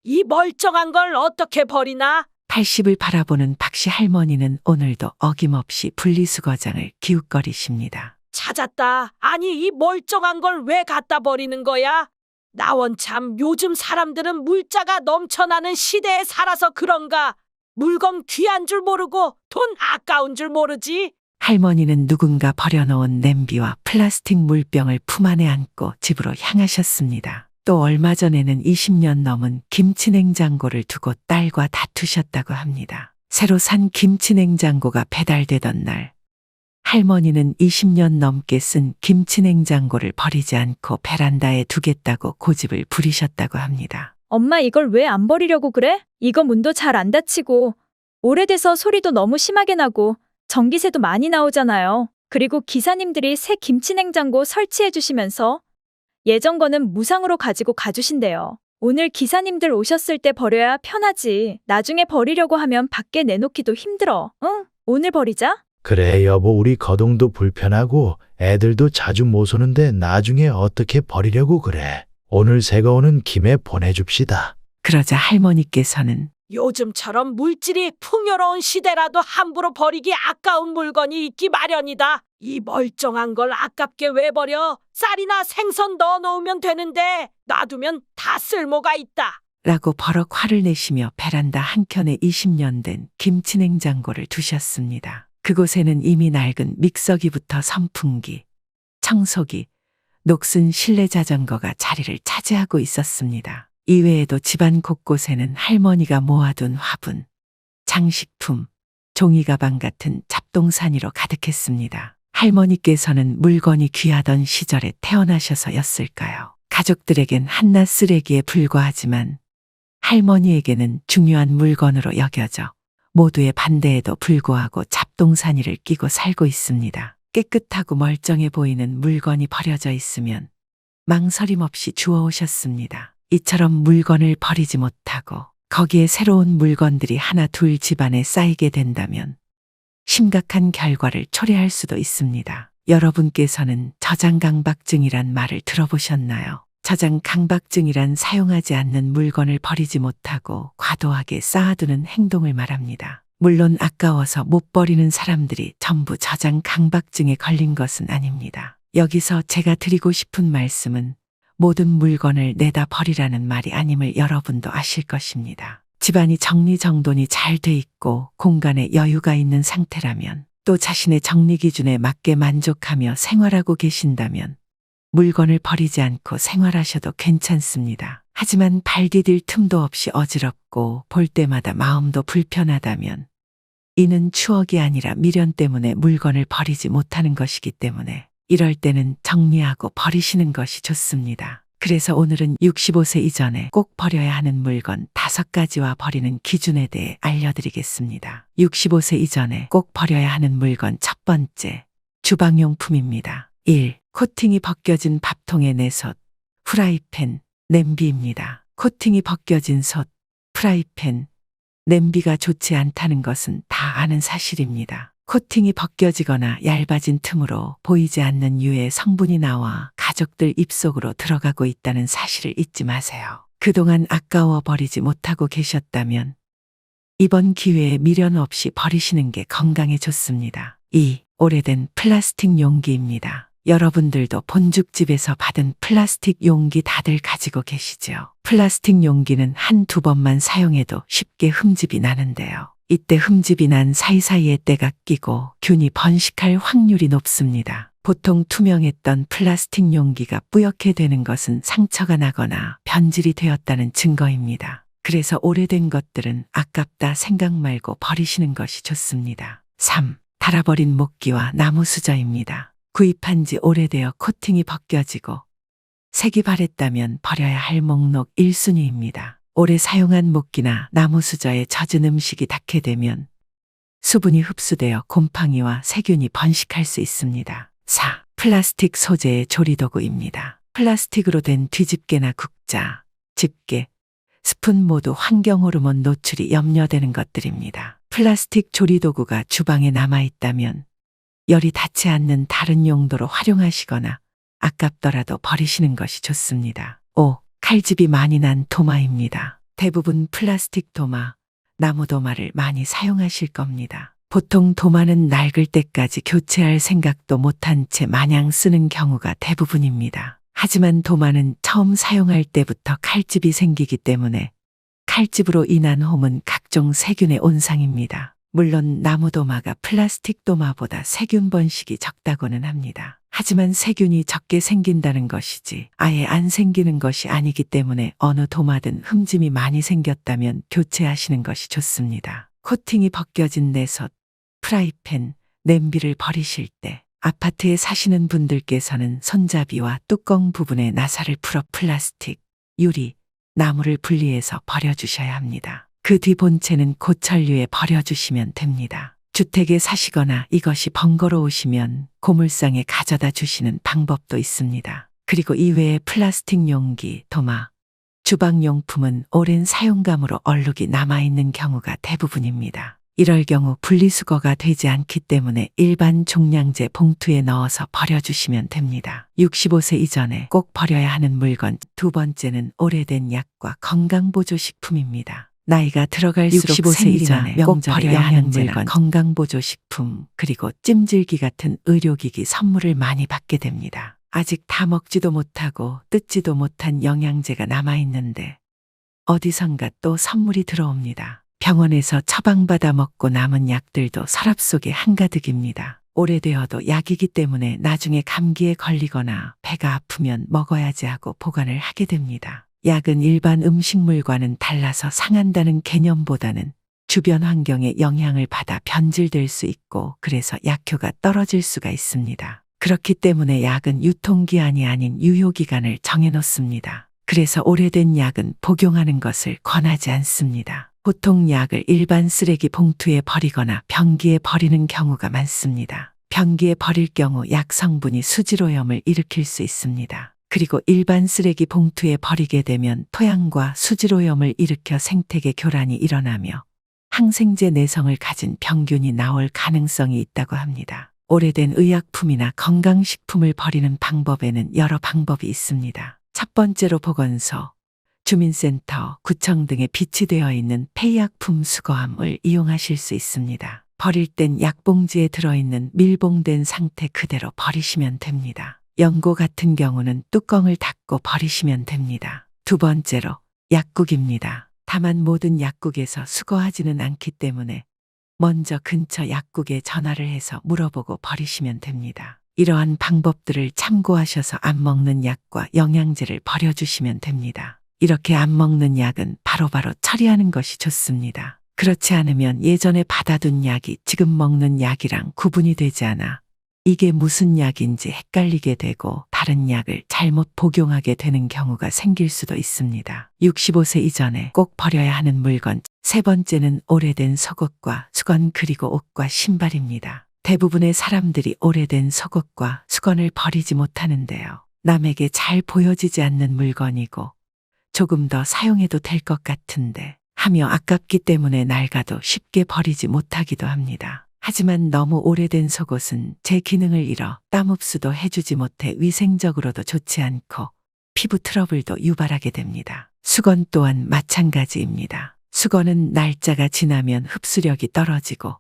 이 멀쩡한 걸 어떻게 버리나? 80을 바라보는 박씨 할머니는 오늘도 어김없이 분리수거장을 기웃거리십니다. 찾았다. 아니, 이 멀쩡한 걸 왜 갖다 버리는 거야? 나 원참 요즘 사람들은 물자가 넘쳐나는 시대에 살아서 그런가? 물건 귀한 줄 모르고 돈 아까운 줄 모르지? 할머니는 누군가 버려놓은 냄비와 플라스틱 물병을 품 안에 안고 집으로 향하셨습니다. 또 얼마 전에는 20년 넘은 김치냉장고를 두고 딸과 다투셨다고 합니다. 새로 산 김치냉장고가 배달되던 날, 할머니는 20년 넘게 쓴 김치냉장고를 버리지 않고 베란다에 두겠다고 고집을 부리셨다고 합니다. 엄마 이걸 왜 안 버리려고 그래? 이거 문도 잘 안 닫히고 오래돼서 소리도 너무 심하게 나고 전기세도 많이 나오잖아요. 그리고 기사님들이 새 김치냉장고 설치해 주시면서 예전 거는 무상으로 가지고 가주신대요. 오늘 기사님들 오셨을 때 버려야 편하지. 나중에 버리려고 하면 밖에 내놓기도 힘들어. 응? 오늘 버리자. 그래 여보, 우리 거동도 불편하고 애들도 자주 못 오는데 나중에 어떻게 버리려고 그래. 오늘 새거 오는 김에 보내줍시다. 그러자 할머니께서는 요즘처럼 물질이 풍요로운 시대라도 함부로 버리기 아까운 물건이 있기 마련이다. 이 멀쩡한 걸 아깝게 왜 버려? 쌀이나 생선 넣어 놓으면 되는데 놔두면 다 쓸모가 있다. 라고 버럭 화를 내시며 베란다 한켠에 20년 된 김치냉장고를 두셨습니다. 그곳에는 이미 낡은 믹서기부터 선풍기, 청소기, 녹슨 실내 자전거가 자리를 차지하고 있었습니다. 이외에도 집안 곳곳에는 할머니가 모아둔 화분, 장식품, 종이가방 같은 잡동사니로 가득했습니다. 할머니께서는 물건이 귀하던 시절에 태어나셔서였을까요? 가족들에겐 한낱 쓰레기에 불과하지만 할머니에게는 중요한 물건으로 여겨져 모두의 반대에도 불구하고 잡동사니를 끼고 살고 있습니다. 깨끗하고 멀쩡해 보이는 물건이 버려져 있으면 망설임 없이 주워오셨습니다. 이처럼 물건을 버리지 못하고 거기에 새로운 물건들이 하나 둘 집안에 쌓이게 된다면 심각한 결과를 초래할 수도 있습니다. 여러분께서는 저장강박증이란 말을 들어보셨나요? 저장강박증이란 사용하지 않는 물건을 버리지 못하고 과도하게 쌓아두는 행동을 말합니다. 물론 아까워서 못 버리는 사람들이 전부 저장강박증에 걸린 것은 아닙니다. 여기서 제가 드리고 싶은 말씀은 모든 물건을 내다 버리라는 말이 아님을 여러분도 아실 것입니다. 집안이 정리정돈이 잘 돼 있고 공간에 여유가 있는 상태라면 또 자신의 정리 기준에 맞게 만족하며 생활하고 계신다면 물건을 버리지 않고 생활하셔도 괜찮습니다. 하지만 발 디딜 틈도 없이 어지럽고 볼 때마다 마음도 불편하다면 이는 추억이 아니라 미련 때문에 물건을 버리지 못하는 것이기 때문에 이럴 때는 정리하고 버리시는 것이 좋습니다. 그래서 오늘은 65세 이전에 꼭 버려야 하는 물건 5가지와 버리는 기준에 대해 알려드리겠습니다. 65세 이전에 꼭 버려야 하는 물건 첫 번째, 주방용품입니다. 1. 코팅이 벗겨진 밥통의 내솥, 프라이팬, 냄비입니다. 코팅이 벗겨진 솥, 프라이팬, 냄비가 좋지 않다는 것은 다 아는 사실입니다. 코팅이 벗겨지거나 얇아진 틈으로 보이지 않는 유해 성분이 나와 가족들 입속으로 들어가고 있다는 사실을 잊지 마세요. 그동안 아까워 버리지 못하고 계셨다면 이번 기회에 미련 없이 버리시는 게 건강에 좋습니다. 2. 오래된 플라스틱 용기입니다. 여러분들도 본죽집에서 받은 플라스틱 용기 다들 가지고 계시죠? 플라스틱 용기는 한두 번만 사용해도 쉽게 흠집이 나는데요. 이때 흠집이 난 사이사이에 때가 끼고 균이 번식할 확률이 높습니다. 보통 투명했던 플라스틱 용기가 뿌옇게 되는 것은 상처가 나거나 변질이 되었다는 증거입니다. 그래서 오래된 것들은 아깝다 생각 말고 버리시는 것이 좋습니다. 3. 닳아버린 목기와 나무 수저입니다. 구입한 지 오래되어 코팅이 벗겨지고 색이 바랬다면 버려야 할 목록 1순위입니다. 오래 사용한 목기나 나무 수저에 젖은 음식이 닿게 되면 수분이 흡수되어 곰팡이와 세균이 번식할 수 있습니다. 4. 플라스틱 소재의 조리도구입니다. 플라스틱으로 된 뒤집개나 국자, 집게, 스푼 모두 환경호르몬 노출이 염려되는 것들입니다. 플라스틱 조리도구가 주방에 남아있다면 열이 닿지 않는 다른 용도로 활용하시거나 아깝더라도 버리시는 것이 좋습니다. 5. 칼집이 많이 난 도마입니다. 대부분 플라스틱 도마, 나무 도마를 많이 사용하실 겁니다. 보통 도마는 낡을 때까지 교체할 생각도 못한 채 마냥 쓰는 경우가 대부분입니다. 하지만 도마는 처음 사용할 때부터 칼집이 생기기 때문에 칼집으로 인한 홈은 각종 세균의 온상입니다. 물론 나무 도마가 플라스틱 도마보다 세균 번식이 적다고는 합니다. 하지만 세균이 적게 생긴다는 것이지 아예 안 생기는 것이 아니기 때문에 어느 도마든 흠집이 많이 생겼다면 교체하시는 것이 좋습니다. 코팅이 벗겨진 내솥, 프라이팬, 냄비를 버리실 때 아파트에 사시는 분들께서는 손잡이와 뚜껑 부분에 나사를 풀어 플라스틱, 유리, 나무를 분리해서 버려주셔야 합니다. 그 뒤 본체는 고철류에 버려주시면 됩니다. 주택에 사시거나 이것이 번거로우시면 고물상에 가져다 주시는 방법도 있습니다. 그리고 이외에 플라스틱 용기, 도마, 주방용품은 오랜 사용감으로 얼룩이 남아있는 경우가 대부분입니다. 이럴 경우 분리수거가 되지 않기 때문에 일반 종량제 봉투에 넣어서 버려주시면 됩니다. 65세 이전에 꼭 버려야 하는 물건 두 번째는 오래된 약과 건강보조식품입니다. 나이가 들어갈수록 65세 이전에 꼭 버려야 하는 물건 건강보조식품 그리고 찜질기 같은 의료기기 선물을 많이 받게 됩니다. 아직 다 먹지도 못하고 뜯지도 못한 영양제가 남아있는데 어디선가 또 선물이 들어옵니다. 병원에서 처방받아 먹고 남은 약들도 서랍 속에 한가득입니다. 오래되어도 약이기 때문에 나중에 감기에 걸리거나 배가 아프면 먹어야지 하고 보관을 하게 됩니다. 약은 일반 음식물과는 달라서 상한다는 개념보다는 주변 환경에 영향을 받아 변질될 수 있고 그래서 약효가 떨어질 수가 있습니다. 그렇기 때문에 약은 유통기한이 아닌 유효기간을 정해놓습니다. 그래서 오래된 약은 복용하는 것을 권하지 않습니다. 보통 약을 일반 쓰레기 봉투에 버리거나 변기에 버리는 경우가 많습니다. 변기에 버릴 경우 약 성분이 수질오염을 일으킬 수 있습니다. 그리고 일반 쓰레기 봉투에 버리게 되면 토양과 수질오염을 일으켜 생태계 교란이 일어나며 항생제 내성을 가진 병균이 나올 가능성이 있다고 합니다. 오래된 의약품이나 건강식품을 버리는 방법에는 여러 방법이 있습니다. 첫 번째로 보건소, 주민센터, 구청 등에 비치되어 있는 폐의약품 수거함을 이용하실 수 있습니다. 버릴 땐 약봉지에 들어있는 밀봉된 상태 그대로 버리시면 됩니다. 연고 같은 경우는 뚜껑을 닫고 버리시면 됩니다. 두 번째로 약국입니다. 다만 모든 약국에서 수거하지는 않기 때문에 먼저 근처 약국에 전화를 해서 물어보고 버리시면 됩니다. 이러한 방법들을 참고하셔서 안 먹는 약과 영양제를 버려주시면 됩니다. 이렇게 안 먹는 약은 바로바로 처리하는 것이 좋습니다. 그렇지 않으면 예전에 받아둔 약이 지금 먹는 약이랑 구분이 되지 않아 이게 무슨 약인지 헷갈리게 되고 다른 약을 잘못 복용하게 되는 경우가 생길 수도 있습니다. 65세 이전에 꼭 버려야 하는 물건 세 번째는 오래된 속옷과 수건 그리고 옷과 신발입니다. 대부분의 사람들이 오래된 속옷과 수건을 버리지 못하는데요. 남에게 잘 보여지지 않는 물건이고 조금 더 사용해도 될 것 같은데 하며 아깝기 때문에 낡아도 쉽게 버리지 못하기도 합니다. 하지만 너무 오래된 속옷은 제 기능을 잃어 땀 흡수도 해주지 못해 위생적으로도 좋지 않고 피부 트러블도 유발하게 됩니다. 수건 또한 마찬가지입니다. 수건은 날짜가 지나면 흡수력이 떨어지고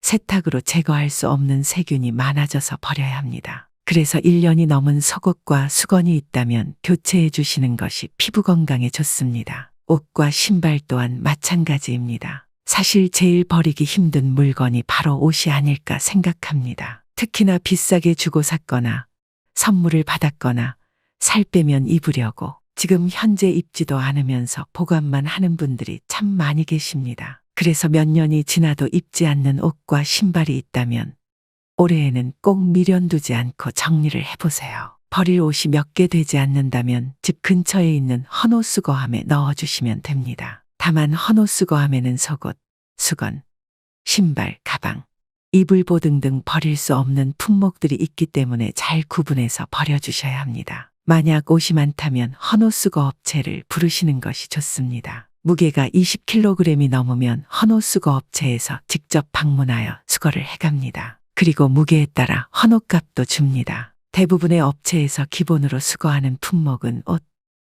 세탁으로 제거할 수 없는 세균이 많아져서 버려야 합니다. 그래서 1년이 넘은 속옷과 수건이 있다면 교체해 주시는 것이 피부 건강에 좋습니다. 옷과 신발 또한 마찬가지입니다. 사실 제일 버리기 힘든 물건이 바로 옷이 아닐까 생각합니다. 특히나 비싸게 주고 샀거나 선물을 받았거나 살 빼면 입으려고 지금 현재 입지도 않으면서 보관만 하는 분들이 참 많이 계십니다. 그래서 몇 년이 지나도 입지 않는 옷과 신발이 있다면 올해에는 꼭 미련두지 않고 정리를 해보세요. 버릴 옷이 몇 개 되지 않는다면 집 근처에 있는 헌옷수거함에 넣어주시면 됩니다. 다만 헌옷수거함에는 속옷, 수건, 신발, 가방, 이불보 등등 버릴 수 없는 품목들이 있기 때문에 잘 구분해서 버려주셔야 합니다. 만약 옷이 많다면 헌옷수거 업체를 부르시는 것이 좋습니다. 무게가 20kg이 넘으면 헌옷수거 업체에서 직접 방문하여 수거를 해갑니다. 그리고 무게에 따라 헌옷값도 줍니다. 대부분의 업체에서 기본으로 수거하는 품목은 옷,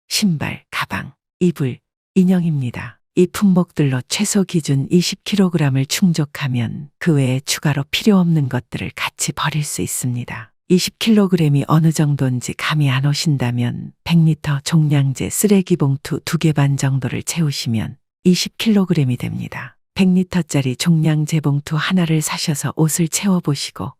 신발, 가방, 이불, 인형입니다. 이 품목들로 최소 기준 20kg을 충족하면 그 외에 추가로 필요 없는 것들을 같이 버릴 수 있습니다. 20kg이 어느 정도인지 감이 안 오신다면 100리터 종량제 쓰레기 봉투 2개 반 정도를 채우시면 20kg이 됩니다. 100리터짜리 종량제 봉투 하나를 사셔서 옷을 채워보시고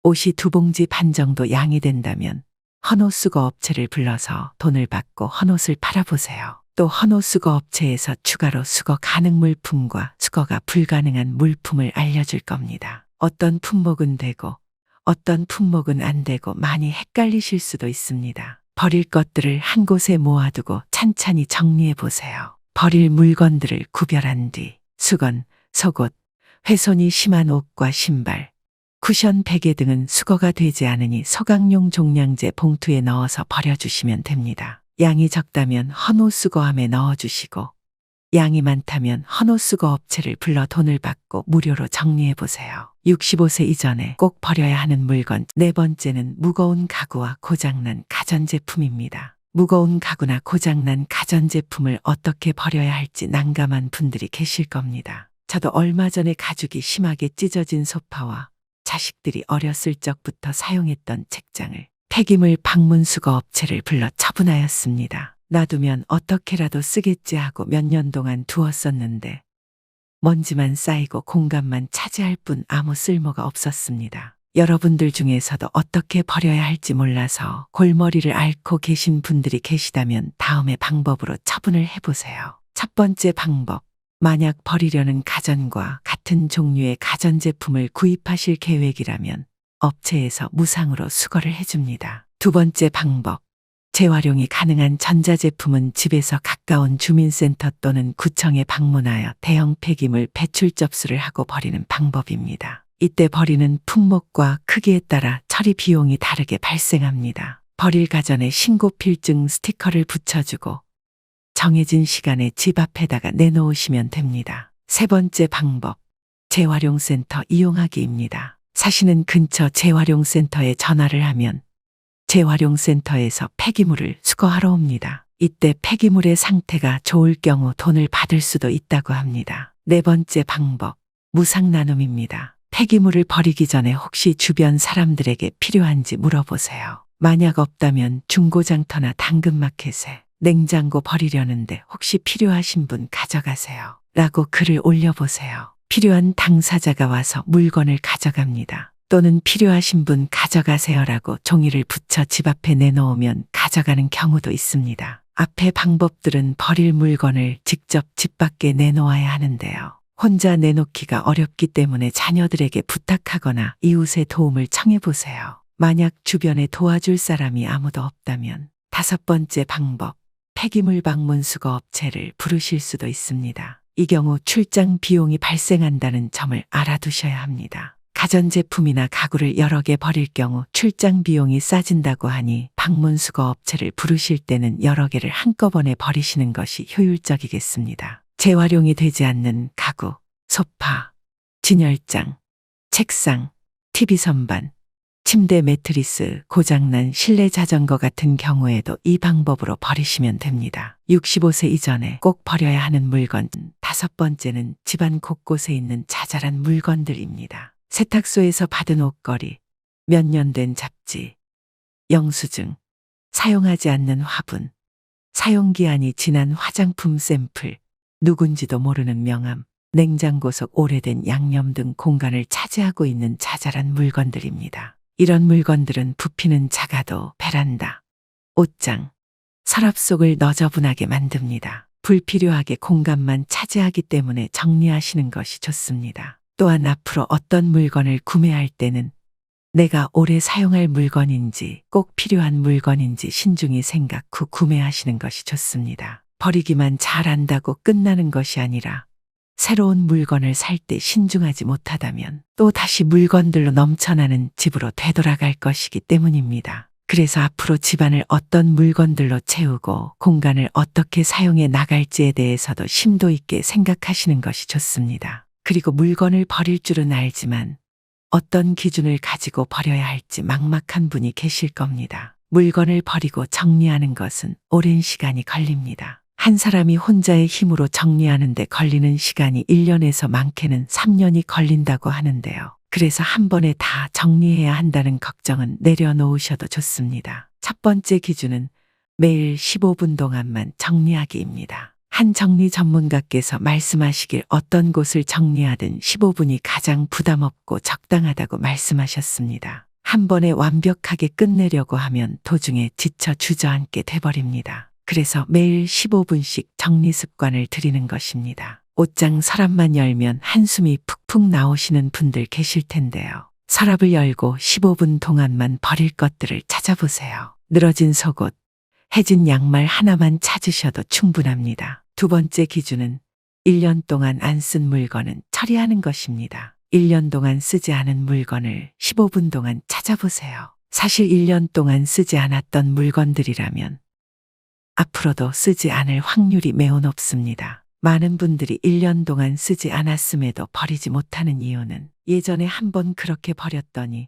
옷이 2봉지 반 정도 양이 된다면 헌옷수거 업체를 불러서 돈을 받고 헌옷을 팔아보세요. 또 헌옷수거 업체에서 추가로 수거 가능 물품과 수거가 불가능한 물품을 알려줄 겁니다. 어떤 품목은 되고 어떤 품목은 안 되고 많이 헷갈리실 수도 있습니다. 버릴 것들을 한 곳에 모아두고 찬찬히 정리해 보세요. 버릴 물건들을 구별한 뒤 수건, 속옷, 훼손이 심한 옷과 신발, 쿠션, 베개 등은 수거가 되지 않으니 소각용 종량제 봉투에 넣어서 버려주시면 됩니다. 양이 적다면 헌옷수거함에 넣어주시고 양이 많다면 헌옷수거 업체를 불러 돈을 받고 무료로 정리해 보세요. 65세 이전에 꼭 버려야 하는 물건. 네 번째는 무거운 가구와 고장난 가전제품입니다. 무거운 가구나 고장난 가전제품을 어떻게 버려야 할지 난감한 분들이 계실 겁니다. 저도 얼마 전에 가죽이 심하게 찢어진 소파와 자식들이 어렸을 적부터 사용했던 책장을 폐기물 방문수거 업체를 불러 처분하였습니다. 놔두면 어떻게라도 쓰겠지 하고 몇 년 동안 두었었는데 먼지만 쌓이고 공간만 차지할 뿐 아무 쓸모가 없었습니다. 여러분들 중에서도 어떻게 버려야 할지 몰라서 골머리를 앓고 계신 분들이 계시다면 다음의 방법으로 처분을 해보세요. 첫 번째 방법. 만약 버리려는 가전과 같은 종류의 가전제품을 구입하실 계획이라면 업체에서 무상으로 수거를 해줍니다. 두 번째 방법. 재활용이 가능한 전자제품은 집에서 가까운 주민센터 또는 구청에 방문하여 대형 폐기물 배출 접수를 하고 버리는 방법입니다. 이때 버리는 품목과 크기에 따라 처리 비용이 다르게 발생합니다. 버릴 가전에 신고 필증 스티커를 붙여주고 정해진 시간에 집 앞에다가 내놓으시면 됩니다. 세 번째 방법. 재활용센터 이용하기입니다. 사시는 근처 재활용센터에 전화를 하면 재활용센터에서 폐기물을 수거하러 옵니다. 이때 폐기물의 상태가 좋을 경우 돈을 받을 수도 있다고 합니다. 네 번째 방법. 무상 나눔입니다. 폐기물을 버리기 전에 혹시 주변 사람들에게 필요한지 물어보세요. 만약 없다면 중고장터나 당근마켓에 냉장고 버리려는데 혹시 필요하신 분 가져가세요. 라고 글을 올려보세요. 필요한 당사자가 와서 물건을 가져갑니다. 또는 필요하신 분 가져가세요라고 종이를 붙여 집 앞에 내놓으면 가져가는 경우도 있습니다. 앞의 방법들은 버릴 물건을 직접 집 밖에 내놓아야 하는데요. 혼자 내놓기가 어렵기 때문에 자녀들에게 부탁하거나 이웃의 도움을 청해보세요. 만약 주변에 도와줄 사람이 아무도 없다면 다섯 번째 방법. 폐기물 방문 수거 업체를 부르실 수도 있습니다. 이 경우 출장 비용이 발생한다는 점을 알아두셔야 합니다. 가전제품이나 가구를 여러 개 버릴 경우 출장 비용이 싸진다고 하니 방문수거 업체를 부르실 때는 여러 개를 한꺼번에 버리시는 것이 효율적이겠습니다. 재활용이 되지 않는 가구, 소파, 진열장, 책상, TV 선반, 침대 매트리스, 고장난 실내 자전거 같은 경우에도 이 방법으로 버리시면 됩니다. 65세 이전에 꼭 버려야 하는 물건. 다섯 번째는 집안 곳곳에 있는 자잘한 물건들입니다. 세탁소에서 받은 옷걸이, 몇 년 된 잡지, 영수증, 사용하지 않는 화분, 사용기한이 지난 화장품 샘플, 누군지도 모르는 명함, 냉장고 속 오래된 양념 등 공간을 차지하고 있는 자잘한 물건들입니다. 이런 물건들은 부피는 작아도 베란다, 옷장, 서랍 속을 너저분하게 만듭니다. 불필요하게 공간만 차지하기 때문에 정리하시는 것이 좋습니다. 또한 앞으로 어떤 물건을 구매할 때는 내가 오래 사용할 물건인지 꼭 필요한 물건인지 신중히 생각 후 구매하시는 것이 좋습니다. 버리기만 잘한다고 끝나는 것이 아니라 새로운 물건을 살 때 신중하지 못하다면 또 다시 물건들로 넘쳐나는 집으로 되돌아갈 것이기 때문입니다. 그래서 앞으로 집안을 어떤 물건들로 채우고 공간을 어떻게 사용해 나갈지에 대해서도 심도 있게 생각하시는 것이 좋습니다. 그리고 물건을 버릴 줄은 알지만 어떤 기준을 가지고 버려야 할지 막막한 분이 계실 겁니다. 물건을 버리고 정리하는 것은 오랜 시간이 걸립니다. 한 사람이 혼자의 힘으로 정리하는데 걸리는 시간이 1년에서 많게는 3년이 걸린다고 하는데요. 그래서 한 번에 다 정리해야 한다는 걱정은 내려놓으셔도 좋습니다. 첫 번째 기준은 매일 15분 동안만 정리하기입니다. 한 정리 전문가께서 말씀하시길 어떤 곳을 정리하든 15분이 가장 부담 없고 적당하다고 말씀하셨습니다. 한 번에 완벽하게 끝내려고 하면 도중에 지쳐 주저앉게 돼버립니다. 그래서 매일 15분씩 정리 습관을 들이는 것입니다. 옷장 서랍만 열면 한숨이 푹푹 나오시는 분들 계실 텐데요. 서랍을 열고 15분 동안만 버릴 것들을 찾아보세요. 늘어진 속옷, 해진 양말 하나만 찾으셔도 충분합니다. 두 번째 기준은 1년 동안 안 쓴 물건은 처리하는 것입니다. 1년 동안 쓰지 않은 물건을 15분 동안 찾아보세요. 사실 1년 동안 쓰지 않았던 물건들이라면 앞으로도 쓰지 않을 확률이 매우 높습니다. 많은 분들이 1년 동안 쓰지 않았음에도 버리지 못하는 이유는 예전에 한번 그렇게 버렸더니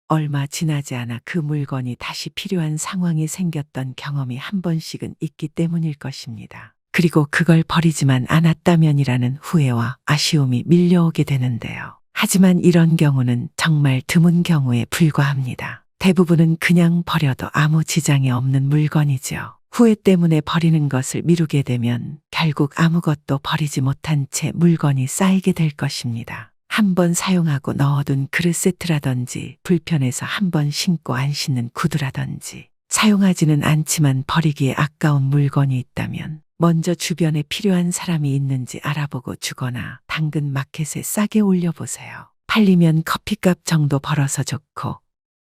얼마 지나지 않아 그 물건이 다시 필요한 상황이 생겼던 경험이 한 번씩은 있기 때문일 것입니다. 그리고 그걸 버리지만 않았다면이라는 후회와 아쉬움이 밀려오게 되는데요. 하지만 이런 경우는 정말 드문 경우에 불과합니다. 대부분은 그냥 버려도 아무 지장이 없는 물건이죠. 후회 때문에 버리는 것을 미루게 되면 결국 아무것도 버리지 못한 채 물건이 쌓이게 될 것입니다. 한 번 사용하고 넣어둔 그릇 세트라든지 불편해서 한 번 신고 안 신는 구두라든지 사용하지는 않지만 버리기에 아까운 물건이 있다면 먼저 주변에 필요한 사람이 있는지 알아보고 주거나 당근 마켓에 싸게 올려보세요. 팔리면 커피값 정도 벌어서 좋고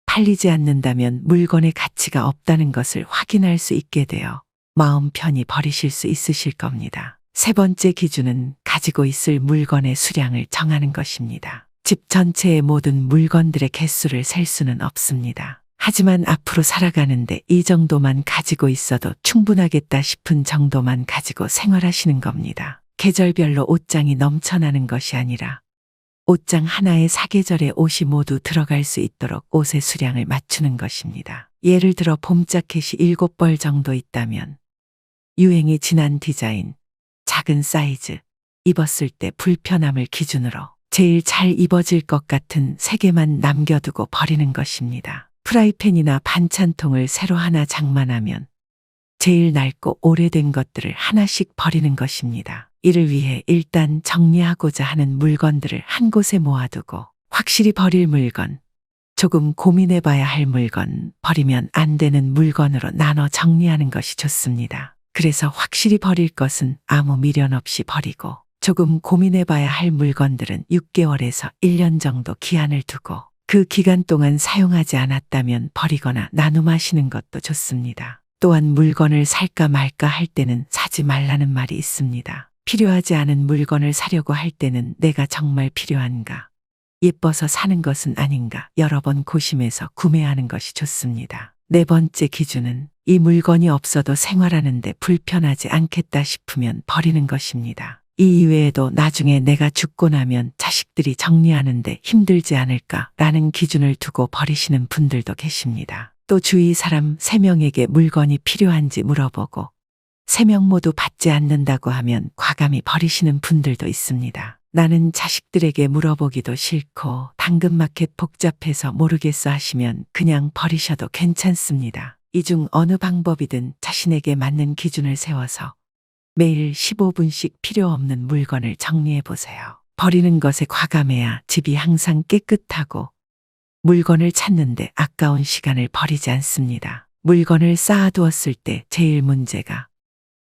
팔리지 않는다면 물건의 가치가 없다는 것을 확인할 수 있게 되어 마음 편히 버리실 수 있으실 겁니다. 세 번째 기준은 가지고 있을 물건의 수량을 정하는 것입니다. 집 전체의 모든 물건들의 개수를 셀 수는 없습니다. 하지만 앞으로 살아가는데 이 정도만 가지고 있어도 충분하겠다 싶은 정도만 가지고 생활하시는 겁니다. 계절별로 옷장이 넘쳐나는 것이 아니라 옷장 하나에 사계절의 옷이 모두 들어갈 수 있도록 옷의 수량을 맞추는 것입니다. 예를 들어 봄 자켓이 7벌 정도 있다면 유행이 지난 디자인, 작은 사이즈, 입었을 때 불편함을 기준으로 제일 잘 입어질 것 같은 3개만 남겨두고 버리는 것입니다. 프라이팬이나 반찬통을 새로 하나 장만하면 제일 낡고 오래된 것들을 하나씩 버리는 것입니다. 이를 위해 일단 정리하고자 하는 물건들을 한 곳에 모아두고 확실히 버릴 물건, 조금 고민해봐야 할 물건, 버리면 안 되는 물건으로 나눠 정리하는 것이 좋습니다. 그래서 확실히 버릴 것은 아무 미련 없이 버리고 조금 고민해봐야 할 물건들은 6개월에서 1년 정도 기한을 두고 그 기간 동안 사용하지 않았다면 버리거나 나눔하시는 것도 좋습니다. 또한 물건을 살까 말까 할 때는 사지 말라는 말이 있습니다. 필요하지 않은 물건을 사려고 할 때는 내가 정말 필요한가? 예뻐서 사는 것은 아닌가? 여러 번 고심해서 구매하는 것이 좋습니다. 네 번째 기준은 이 물건이 없어도 생활하는데 불편하지 않겠다 싶으면 버리는 것입니다. 이 이외에도 나중에 내가 죽고 나면 자식들이 정리하는데 힘들지 않을까라는 기준을 두고 버리시는 분들도 계십니다. 또 주위 사람 3명에게 물건이 필요한지 물어보고 3명 모두 받지 않는다고 하면 과감히 버리시는 분들도 있습니다. 나는 자식들에게 물어보기도 싫고 당근마켓 복잡해서 모르겠어 하시면 그냥 버리셔도 괜찮습니다. 이 중 어느 방법이든 자신에게 맞는 기준을 세워서 매일 15분씩 필요 없는 물건을 정리해 보세요. 버리는 것에 과감해야 집이 항상 깨끗하고 물건을 찾는데 아까운 시간을 버리지 않습니다. 물건을 쌓아두었을 때 제일 문제가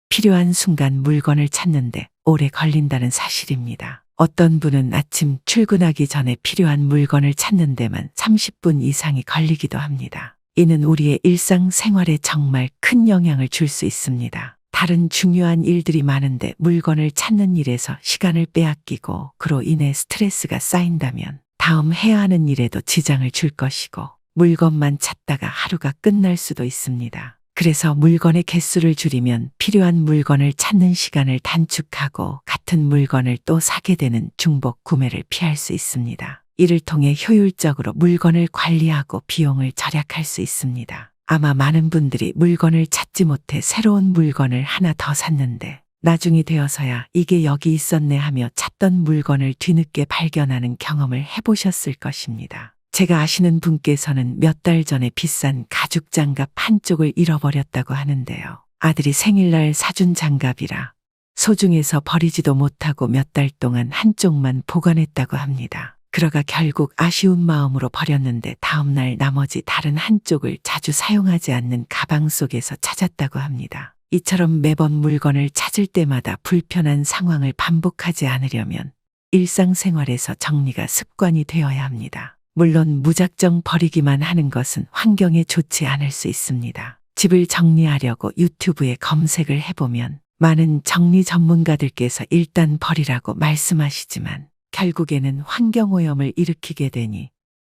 필요한 순간 물건을 찾는데 오래 걸린다는 사실입니다. 어떤 분은 아침 출근하기 전에 필요한 물건을 찾는 데만 30분 이상이 걸리기도 합니다. 이는 우리의 일상생활에 정말 큰 영향을 줄 수 있습니다. 다른 중요한 일들이 많은데 물건을 찾는 일에서 시간을 빼앗기고 그로 인해 스트레스가 쌓인다면 다음 해야 하는 일에도 지장을 줄 것이고 물건만 찾다가 하루가 끝날 수도 있습니다. 그래서 물건의 개수를 줄이면 필요한 물건을 찾는 시간을 단축하고 같은 물건을 또 사게 되는 중복 구매를 피할 수 있습니다. 이를 통해 효율적으로 물건을 관리하고 비용을 절약할 수 있습니다. 아마 많은 분들이 물건을 찾지 못해 새로운 물건을 하나 더 샀는데 나중이 되어서야 이게 여기 있었네 하며 찾던 물건을 뒤늦게 발견하는 경험을 해보셨을 것입니다. 제가 아시는 분께서는 몇 달 전에 비싼 가죽 장갑 한쪽을 잃어버렸다고 하는데요. 아들이 생일날 사준 장갑이라 소중해서 버리지도 못하고 몇 달 동안 한쪽만 보관했다고 합니다. 그러가 결국 아쉬운 마음으로 버렸는데 다음날 나머지 다른 한쪽을 자주 사용하지 않는 가방 속에서 찾았다고 합니다. 이처럼 매번 물건을 찾을 때마다 불편한 상황을 반복하지 않으려면 일상생활에서 정리가 습관이 되어야 합니다. 물론 무작정 버리기만 하는 것은 환경에 좋지 않을 수 있습니다. 집을 정리하려고 유튜브에 검색을 해보면 많은 정리 전문가들께서 일단 버리라고 말씀하시지만 결국에는 환경오염을 일으키게 되니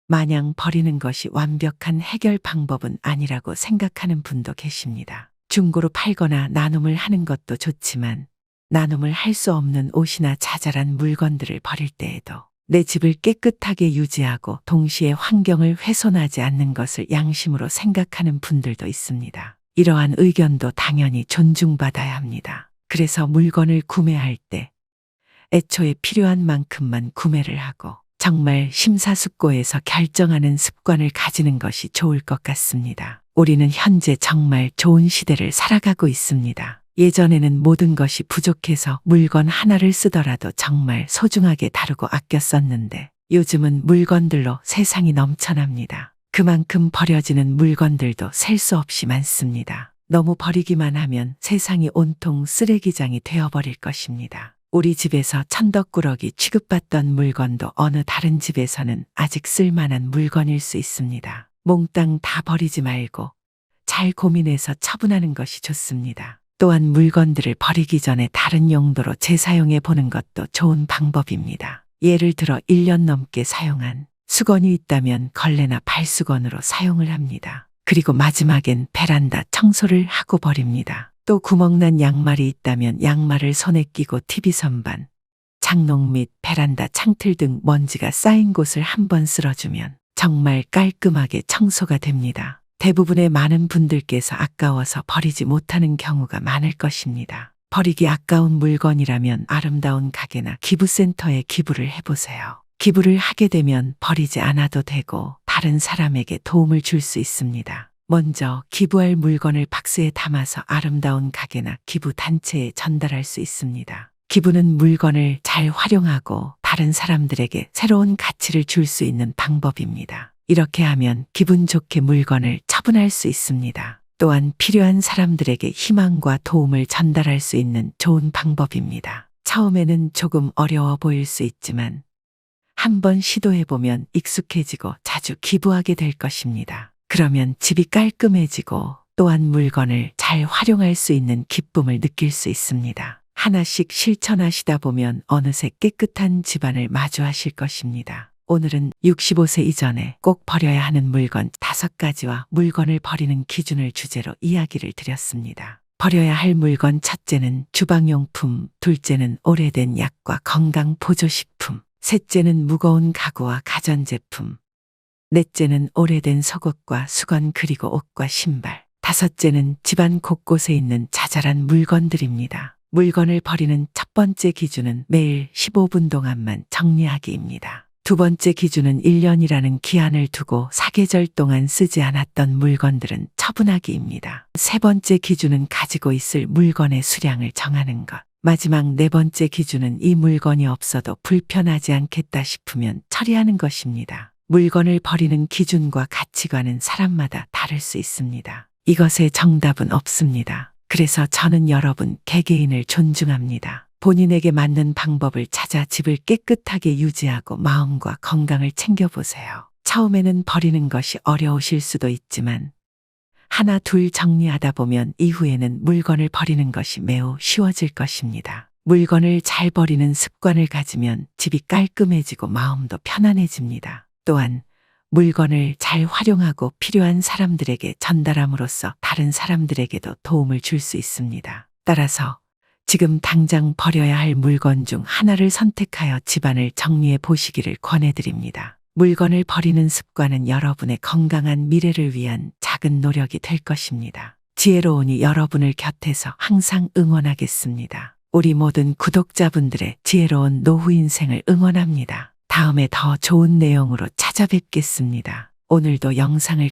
마냥 버리는 것이 완벽한 해결 방법은 아니라고 생각하는 분도 계십니다. 중고로 팔거나 나눔을 하는 것도 좋지만 나눔을 할 수 없는 옷이나 자잘한 물건들을 버릴 때에도 내 집을 깨끗하게 유지하고 동시에 환경을 훼손하지 않는 것을 양심으로 생각하는 분들도 있습니다. 이러한 의견도 당연히 존중받아야 합니다. 그래서 물건을 구매할 때 애초에 필요한 만큼만 구매를 하고 정말 심사숙고해서 결정하는 습관을 가지는 것이 좋을 것 같습니다. 우리는 현재 정말 좋은 시대를 살아가고 있습니다. 예전에는 모든 것이 부족해서 물건 하나를 쓰더라도 정말 소중하게 다루고 아껴 썼는데 요즘은 물건들로 세상이 넘쳐납니다. 그만큼 버려지는 물건들도 셀 수 없이 많습니다. 너무 버리기만 하면 세상이 온통 쓰레기장이 되어버릴 것입니다. 우리 집에서 천덕꾸러기 취급받던 물건도 어느 다른 집에서는 아직 쓸만한 물건일 수 있습니다. 몽땅 다 버리지 말고 잘 고민해서 처분하는 것이 좋습니다. 또한 물건들을 버리기 전에 다른 용도로 재사용해 보는 것도 좋은 방법입니다. 예를 들어 1년 넘게 사용한 수건이 있다면 걸레나 발수건으로 사용을 합니다. 그리고 마지막엔 베란다 청소를 하고 버립니다. 또 구멍난 양말이 있다면 양말을 손에 끼고 TV 선반, 장롱 및 베란다 창틀 등 먼지가 쌓인 곳을 한번 쓸어주면 정말 깔끔하게 청소가 됩니다. 대부분의 많은 분들께서 아까워서 버리지 못하는 경우가 많을 것입니다. 버리기 아까운 물건이라면 아름다운 가게나 기부센터에 기부를 해보세요. 기부를 하게 되면 버리지 않아도 되고 다른 사람에게 도움을 줄 수 있습니다. 먼저 기부할 물건을 박스에 담아서 아름다운 가게나 기부단체에 전달할 수 있습니다. 기부는 물건을 잘 활용하고 다른 사람들에게 새로운 가치를 줄 수 있는 방법입니다. 이렇게 하면 기분 좋게 물건을 처분할 수 있습니다. 또한 필요한 사람들에게 희망과 도움을 전달할 수 있는 좋은 방법입니다. 처음에는 조금 어려워 보일 수 있지만 한번 시도해보면 익숙해지고 자주 기부하게 될 것입니다. 그러면 집이 깔끔해지고 또한 물건을 잘 활용할 수 있는 기쁨을 느낄 수 있습니다. 하나씩 실천하시다 보면 어느새 깨끗한 집안을 마주하실 것입니다. 오늘은 65세 이전에 꼭 버려야 하는 물건 5가지와 물건을 버리는 기준을 주제로 이야기를 드렸습니다. 버려야 할 물건 첫째는 주방용품, 둘째는 오래된 약과 건강보조식품, 셋째는 무거운 가구와 가전제품, 넷째는 오래된 속옷과 수건 그리고 옷과 신발, 다섯째는 집안 곳곳에 있는 자잘한 물건들입니다. 물건을 버리는 첫 번째 기준은 매일 15분 동안만 정리하기입니다. 두 번째 기준은 1년이라는 기한을 두고 사계절 동안 쓰지 않았던 물건들은 처분하기입니다. 세 번째 기준은 가지고 있을 물건의 수량을 정하는 것. 마지막 네 번째 기준은 이 물건이 없어도 불편하지 않겠다 싶으면 처리하는 것입니다. 물건을 버리는 기준과 가치관은 사람마다 다를 수 있습니다. 이것에 정답은 없습니다. 그래서 저는 여러분 개개인을 존중합니다. 본인에게 맞는 방법을 찾아 집을 깨끗하게 유지하고 마음과 건강을 챙겨보세요. 처음에는 버리는 것이 어려우실 수도 있지만 하나 둘 정리하다 보면 이후에는 물건을 버리는 것이 매우 쉬워질 것입니다. 물건을 잘 버리는 습관을 가지면 집이 깔끔해지고 마음도 편안해집니다. 또한 물건을 잘 활용하고 필요한 사람들에게 전달함으로써 다른 사람들에게도 도움을 줄 수 있습니다. 따라서 지금 당장 버려야 할 물건 중 하나를 선택하여 집안을 정리해 보시기를 권해드립니다. 물건을 버리는 습관은 여러분의 건강한 미래를 위한 작은 노력이 될 것입니다. 지혜로운이 여러분을 곁에서 항상 응원하겠습니다. 우리 모든 구독자분들의 지혜로운 노후 인생을 응원합니다. 다음에 더 좋은 내용으로 찾아뵙겠습니다. 오늘도 영상을